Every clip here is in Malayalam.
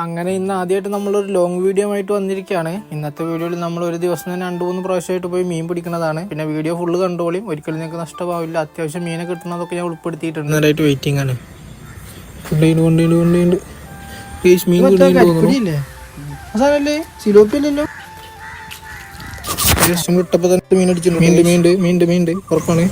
അങ്ങനെ ഇന്ന് ആദ്യമായിട്ട് നമ്മളൊരു ലോങ് വീഡിയോ ആയിട്ട് വന്നിരിക്കുകയാണ്. ഇന്നത്തെ വീഡിയോയിൽ നമ്മൾ ഒരു ദിവസം തന്നെ 2-3 പ്രാവശ്യമായിട്ട് പോയി മീൻ പിടിക്കുന്നതാണ്. പിന്നെ വീഡിയോ ഫുള്ള് കണ്ടോളിയും, ഒരിക്കലും നിങ്ങൾക്ക് നഷ്ടമാവില്ല. അത്യാവശ്യം മീനെ കിട്ടുന്നതൊക്കെ ഞാൻ ഉൾപ്പെടുത്തിയിട്ടുണ്ട്. നന്നായിട്ട് വെയിറ്റിംഗ് ആണ്. ഇട്ടപ്പോ തന്നെ മീൻ അടിച്ചിട്ടുണ്ട്. മീണ്ട് ഉറപ്പാണ്.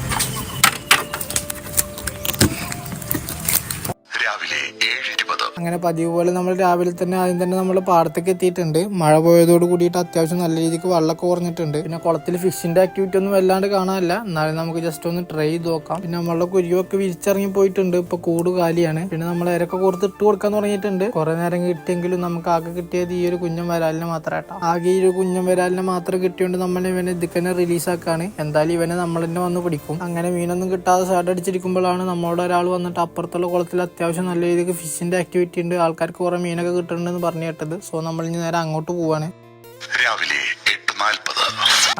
അങ്ങനെ പതിവ് പോലെ നമ്മൾ രാവിലെ തന്നെ ആദ്യം തന്നെ നമ്മൾ പാടത്തേക്ക് എത്തിയിട്ടുണ്ട്. മഴ പോയതോട് കൂടിയിട്ട് അത്യാവശ്യം നല്ല രീതിക്ക് വെള്ളമൊക്കെ കുറഞ്ഞിട്ടുണ്ട്. പിന്നെ കുളത്തിൽ ഫിഷിന്റെ ആക്ടിവിറ്റി ഒന്നും വല്ലാണ്ട് കാണാനില്ല. എന്നാലും നമുക്ക് ജസ്റ്റ് ഒന്ന് ട്രൈ ചെയ്ത് നോക്കാം. പിന്നെ നമ്മളുടെ കുരുവൊക്കെ വിരിച്ചിറങ്ങി പോയിട്ടുണ്ട്. ഇപ്പൊ കൂട് കാലിയാണ്. പിന്നെ നമ്മൾ ഇരക്കെ കൊടുത്ത് ഇട്ട് കൊടുക്കാൻ തുടങ്ങിയിട്ടുണ്ട്. കുറെ നേരം കിട്ടിയെങ്കിലും നമുക്ക് ആകെ കിട്ടിയത് ഈ ഒരു കുഞ്ഞൻ വരാലിനെ മാത്രം കേട്ടോ. ആകെ ഈ ഒരു കുഞ്ഞൻ വരാലിനെ മാത്രം കിട്ടിയോണ്ട് നമ്മൾ ഇവനെ ഇതിക്ക് തന്നെ റിലീസാക്കാണ്. എന്തായാലും ഇവനെ നമ്മൾ തന്നെ വന്ന് പിടിക്കും. അങ്ങനെ മീനൊന്നും കിട്ടാതെ സാഡ് അടിച്ചിരിക്കുമ്പോഴാണ് നമ്മളോട് ഒരാൾ വന്നിട്ട് അപ്പുറത്തുള്ള കുളത്തിൽ അത്യാവശ്യം നല്ല രീതിക്ക് ഫിഷിന്റെ ആക്ടിവിറ്റി ഉണ്ട്, ആൾക്കാർക്ക് കുറെ മീനൊക്കെ കിട്ടുന്നുണ്ടെന്ന് പറഞ്ഞു കേട്ടത്. സോ നമ്മൾ ഇനി നേരെ അങ്ങോട്ട് പോവാണ്. രാവിലെ 8:40.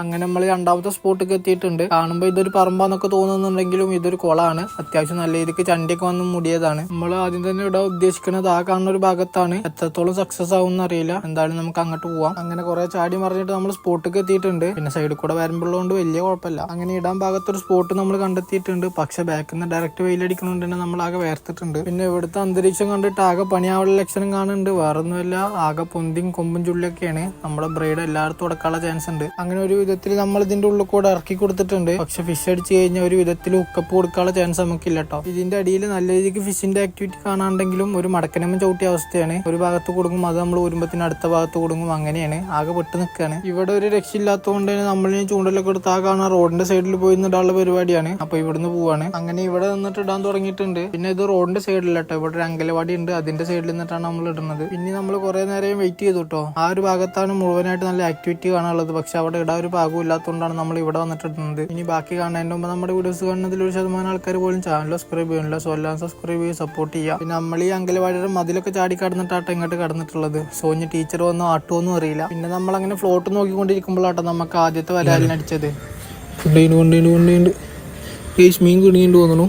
അങ്ങനെ നമ്മൾ രണ്ടാമത്തെ സ്പോട്ടിലേക്ക് എത്തിയിട്ടുണ്ട്. കാണുമ്പോൾ ഇതൊരു പറമ്പാന്നൊക്കെ തോന്നുന്നുണ്ടെങ്കിലും ഇതൊരു കുളമാണ്. അത്യാവശ്യം നല്ല രീതിക്ക് ചണ്ടിയൊക്കെ വന്ന് മൂടിയതാണ്. നമ്മൾ ആദ്യം തന്നെ ഇവിടെ ഉദ്ദേശിക്കുന്നത് ആ കാണുന്ന ഒരു ഭാഗത്താണ്. എത്രത്തോളം സക്സസ് ആവും എന്നറിയില്ല. എന്തായാലും നമുക്ക് അങ്ങോട്ട് പോവാം. അങ്ങനെ കുറെ ചാടി മറിഞ്ഞിട്ട് നമ്മൾ സ്പോട്ടിലേക്ക് എത്തിയിട്ടുണ്ട്. പിന്നെ സൈഡിൽ കൂടെ വരുമ്പോഴുകൊണ്ട് വലിയ കുഴപ്പമില്ല. അങ്ങനെ ഇടാൻ ഭാഗത്തൊരു സ്പോട്ട് നമ്മൾ കണ്ടെത്തിയിട്ടുണ്ട്. പക്ഷെ ബാക്കിൽ നിന്ന് ഡയറക്റ്റ് വെയിലടിക്കുന്നതുകൊണ്ട് തന്നെ നമ്മൾ ആകെ വേർത്തിട്ടുണ്ട്. പിന്നെ ഇവിടുത്തെ അന്തരീക്ഷം കണ്ടിട്ട് ആകെ പണിയാവുള്ള ലക്ഷണം കാണുന്നുണ്ട്. വേറൊന്നുമല്ല, ആകെ പൊന്തിയും കൊമ്പും ചുള്ളിയൊക്കെയാണ്. നമ്മുടെ ബ്രൈഡ് എല്ലായിടത്തും ഉടക്കാനുള്ള ചാൻസ് ഉണ്ട്. അങ്ങനെ ഒരു വിധത്തിൽ നമ്മൾ ഇതിന്റെ ഉള്ളിൽ കൂടെ ഇറക്കി കൊടുത്തിട്ടുണ്ട്. പക്ഷെ ഫിഷ് അടിച്ചു കഴിഞ്ഞാൽ ഒരു വിധത്തിൽ ഹുക്കപ്പ് കൊടുക്കാനുള്ള ചാൻസ് നമുക്കില്ല കേട്ടോ. ഇതിന്റെ അടിയിൽ നല്ല രീതിക്ക് ഫിഷിന്റെ ആക്ടിവിറ്റി കാണാണ്ടെങ്കിലും ഒരു മടക്കനമ്മ ചവിട്ടിയ അവസ്ഥയാണ്. ഒരു ഭാഗത്ത് കൊടുക്കും, അത് നമ്മൾ ഊരുമ്പത്തിന് അടുത്ത ഭാഗത്ത് കൊടുക്കും. അങ്ങനെയാണ്, ആകെ പെട്ട് നിൽക്കുകയാണ്. ഇവിടെ ഒരു രക്ഷയില്ലാത്തതുകൊണ്ട് തന്നെ നമ്മൾ ചൂണ്ടലൊക്കെ എടുത്ത് ആ കാണാൻ റോഡിന്റെ സൈഡിൽ പോയി ഇടാനുള്ള പരിപാടിയാണ്. അപ്പൊ ഇവിടുന്ന് പോവാണ്. അങ്ങനെ ഇവിടെ നിന്നിട്ട് ഇടാൻ തുടങ്ങിയിട്ടുണ്ട്. പിന്നെ ഇത് റോഡിന്റെ സൈഡിൽ കേട്ടോ. ഇവിടെ ഒരു അങ്കലവാടി ഉണ്ട്, അതിന്റെ സൈഡിൽ നിന്നിട്ടാണ് നമ്മൾ ഇടുന്നത്. പിന്നെ നമ്മൾ കുറെ നേരം വെയിറ്റ് ചെയ്തു കേട്ടോ. ആ ഒരു ഭാഗത്താണ് മുഴുവനായിട്ട് നല്ല ആക്ടിവിറ്റി കാണാനുള്ളത്. പക്ഷെ അവിടെ ഇടാൻ ഒരു ഭാഗവും ഇല്ലാത്തതുകൊണ്ടാണ് നമ്മൾ ഇവിടെ വന്നിട്ടിടുന്നത്. ഇനി ബാക്കി കാണുന്നതിന്റെ മുമ്പ് നമ്മുടെ വീഡിയോസ് കാണുന്നതിൽ 1% ആൾക്കാർ പോലും ചാനൽ സബ്സ്ക്രൈബ് ചെയ്യുന്നില്ല. സോ എല്ലാം സബ്സ്ക്രൈബ് ചെയ്ത് സപ്പോർട്ട് ചെയ്യുക. പിന്നെ നമ്മൾ ഈ അങ്കലവാടിയുടെ മതിലൊക്കെ ചാടി കടന്നിട്ടാട്ടോ ഇങ്ങോട്ട് കടന്നിട്ടുള്ളത്. സോ ഇനി ടീച്ചർ വന്നോ ആട്ടുമൊന്നും അറിയില്ല. പിന്നെ നമ്മൾ അങ്ങനെ ഫ്ലോട്ട് നോക്കിക്കൊണ്ടിരിക്കുമ്പോഴാട്ടോ നമുക്ക് ആദ്യത്തെ വരാലിനടിച്ചത്. മീൻ കുടുങ്ങിയിട്ട് തോന്നുന്നു.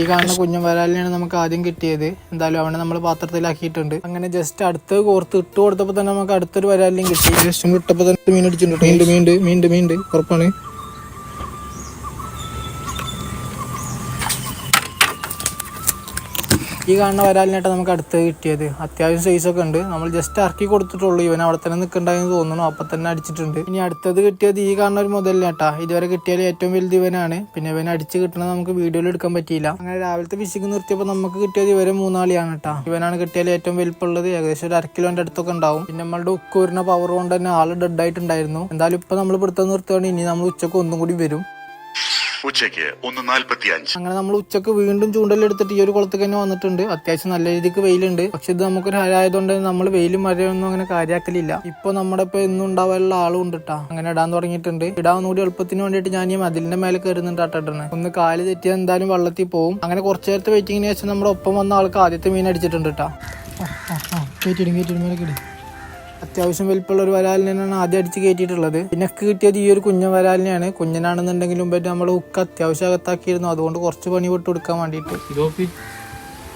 ഈ കാണുന്ന കുഞ്ഞൻ വരാലിനാണ് നമുക്ക് ആദ്യം കിട്ടിയത്. എന്തായാലും അവനെ നമ്മൾ പാത്രത്തിലാക്കിയിട്ടുണ്ട്. അങ്ങനെ ജസ്റ്റ് അടുത്ത് കോർത്ത് ഇട്ട് കൊടുത്തപ്പോൾ തന്നെ നമുക്ക് അടുത്തൊരു വരാലിനും കിട്ടി. ജസ്റ്റ് ഇട്ടപ്പോൾ തന്നെ മീൻ അടിച്ചിട്ടുണ്ട്. മീണ്ട് ഉറപ്പാണ്. ഈ കാണുന്ന വരാലിനായിട്ട് നമുക്ക് അടുത്ത് കിട്ടിയത്. അത്യാവശ്യം സൈസൊക്കെ ഉണ്ട്. നമ്മൾ ജസ്റ്റ് ഇറക്കി കൊടുത്തിട്ടുള്ളൂ. ഇവൻ അവിടെ തന്നെ നിൽക്കണ്ടായെന്ന് തോന്നുന്നു. അപ്പൊ തന്നെ അടിച്ചിട്ടുണ്ട്. ഇനി അടുത്തത് കിട്ടിയത് ഈ കാണുന്ന ഒരു മുതലിനാട്ടാ. ഇതുവരെ കിട്ടിയാൽ ഏറ്റവും വലുത് ഇവനാണ്. പിന്നെ ഇവൻ അടിച്ച് കിട്ടണത് നമുക്ക് വീഡിയോയിൽ എടുക്കാൻ പറ്റിയില്ല. അങ്ങനെ രാവിലത്തെ ഫിഷിംഗ് നിർത്തിയപ്പോൾ നമുക്ക് കിട്ടിയത് ഇവരെ 3 കേട്ടാ. ഇവനാണ് കിട്ടിയാൽ ഏറ്റവും വലുപ്പമുള്ളത്. ഏകദേശം ഒരു 1 കിലോന്റെ അടുത്തൊക്കെ ഉണ്ടാവും. പിന്നെ നമ്മളുടെ ഉക്കൂരിന പവർ കൊണ്ട് തന്നെ ആള് ഡെഡ് ആയിട്ടുണ്ടായിരുന്നു. എന്തായാലും ഇപ്പൊ നമ്മൾ പിടുത്തം നിർത്തുകയാണ്. ഇനി നമ്മൾ ഉച്ചക്ക് ഒന്നും കൂടി വരും. ഉച്ചയ്ക്ക് 1:45. അങ്ങനെ നമ്മൾ ഉച്ചക്ക് വീണ്ടും ചൂണ്ടലെടുത്തിട്ട് ഈ ഒരു കുളത്തേക്ക് തന്നെ വന്നിട്ടുണ്ട്. അത്യാവശ്യം നല്ല രീതിക്ക് വെയിലുണ്ട്. പക്ഷെ ഇത് നമുക്കൊരു ഹരായതുകൊണ്ട് നമ്മൾ വെയിലും മഴയൊന്നും അങ്ങനെ കാര്യാക്കലില്ല. ഇപ്പൊ നമ്മുടെ ഇപ്പൊ എന്നും ഉണ്ടാവാനുള്ള ആളും ഉണ്ട് കേട്ടാ. അങ്ങനെ ഇടാൻ തുടങ്ങിയിട്ടുണ്ട്. ഇടാവുന്നൂടി എളുപ്പത്തിന് വേണ്ടിയിട്ട് ഞാൻ ഈ മതിലിന്റെ മേലെ കയറുന്നുണ്ട് ഇടണേ. ഒന്ന് കാല് തെറ്റിയാൽ എന്തായാലും വെള്ളത്തിൽ പോകും. അങ്ങനെ കുറച്ചു നേരത്തെ വെയിറ്റിങ്ങിന് ശേഷം നമ്മുടെ ഒപ്പം വന്ന ആൾക്ക് ആദ്യത്തെ മീൻ അടിച്ചിട്ടുണ്ട് കേട്ടാ. അത്യാവശ്യം വലിപ്പമുള്ള ഒരു വരാലിനാണ് ആദ്യം അടിച്ച് കയറ്റിയിട്ടുള്ളത്. പിന്നെ കിട്ടിയത് ഈ ഒരു കുഞ്ഞൻ വരാലിനെയാണ്. കുഞ്ഞനാണെന്നുണ്ടെങ്കിലും മുമ്പായിട്ട് നമ്മൾ ഹുക്ക് അത്യാവശ്യം അകത്താക്കിയിരുന്നു. അതുകൊണ്ട് കുറച്ച് പണി വിട്ട് കൊടുക്കാൻ വേണ്ടിയിട്ട്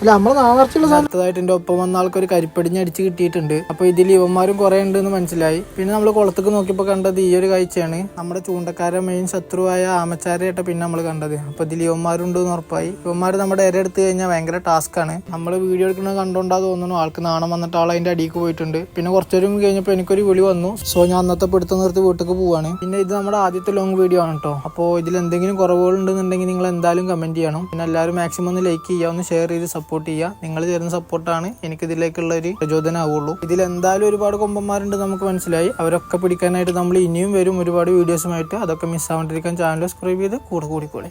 അല്ല നമ്മൾ നാളർച്ചുള്ള സ്ഥലത്തായിട്ട് എന്റെ ഒപ്പം വന്ന ആൾക്കൊരു കരിപ്പടിഞ്ഞ് അടിച്ച് കിട്ടിയിട്ടുണ്ട്. അപ്പൊ ഇതിൽ ഇവന്മാരും കുറെ ഉണ്ട് എന്ന് മനസ്സിലായി. പിന്നെ നമ്മൾ കുളത്തേക്ക് നോക്കിയപ്പോൾ കണ്ടത് ഈ ഒരു കാഴ്ചയാണ്. നമ്മുടെ ചൂണ്ടക്കാരെ മെയിൻ ശത്രുവായ ആമച്ചാരയായിട്ട് പിന്നെ നമ്മൾ കണ്ടത്. അപ്പൊ ഇതിൽ ഇവന്മാരുണ്ട് എന്ന് ഉറപ്പായി. ഇവന്മാർ നമ്മുടെ ഇര എടുത്തു കഴിഞ്ഞാൽ ഭയങ്കര ടാസ്ക് ആണ്. നമ്മൾ വീഡിയോ എടുക്കുന്നത് കണ്ടോണ്ടാ തോന്നുന്നു ആൾക്ക് നാണം വന്നിട്ട് ആൾ അതിന്റെ അടിക്ക് പോയിട്ടുണ്ട്. പിന്നെ കുറച്ചേരം കഴിഞ്ഞപ്പോൾ എനിക്കൊരു വിളി വന്നു. സോ ഞാൻ അന്നത്തെ പിടുത്തം നിർത്തി വീട്ടിലേക്ക് പോവാണ്. പിന്നെ ഇത് നമ്മുടെ ആദ്യത്തെ ലോങ് വീഡിയോ ആണ് കേട്ടോ. അപ്പോൾ ഇതിൽ എന്തെങ്കിലും കുറവുകൾ ഉണ്ടെന്നുണ്ടെങ്കിൽ നിങ്ങൾ എന്തായാലും കമന്റ് ചെയ്യണം. പിന്നെ എല്ലാവരും മാക്സിമം ഒന്ന് ലൈക്ക് ചെയ്യുക, ഒന്ന് ഷെയർ ചെയ്ത് സപ്പോർട്ട് ചെയ്യുക. നിങ്ങൾ തരുന്ന സപ്പോർട്ടാണ് എനിക്ക് ഇതിലേക്കുള്ള ഒരു പ്രചോദനമാവുള്ളൂ. ഇതിൽ എന്തായാലും ഒരുപാട് കൊമ്പന്മാരുണ്ട് നമുക്ക് മനസ്സിലായി. അവരൊക്കെ പിടിക്കാനായിട്ട് നമ്മൾ ഇനിയും വരും ഒരുപാട് വീഡിയോസുമായിട്ട്. അതൊക്കെ മിസ് ആവാണ്ടിരിക്കാൻ ചാനൽ സബ്സ്ക്രൈബ് ചെയ്ത് കൂടെ കൂടിക്കോളെ.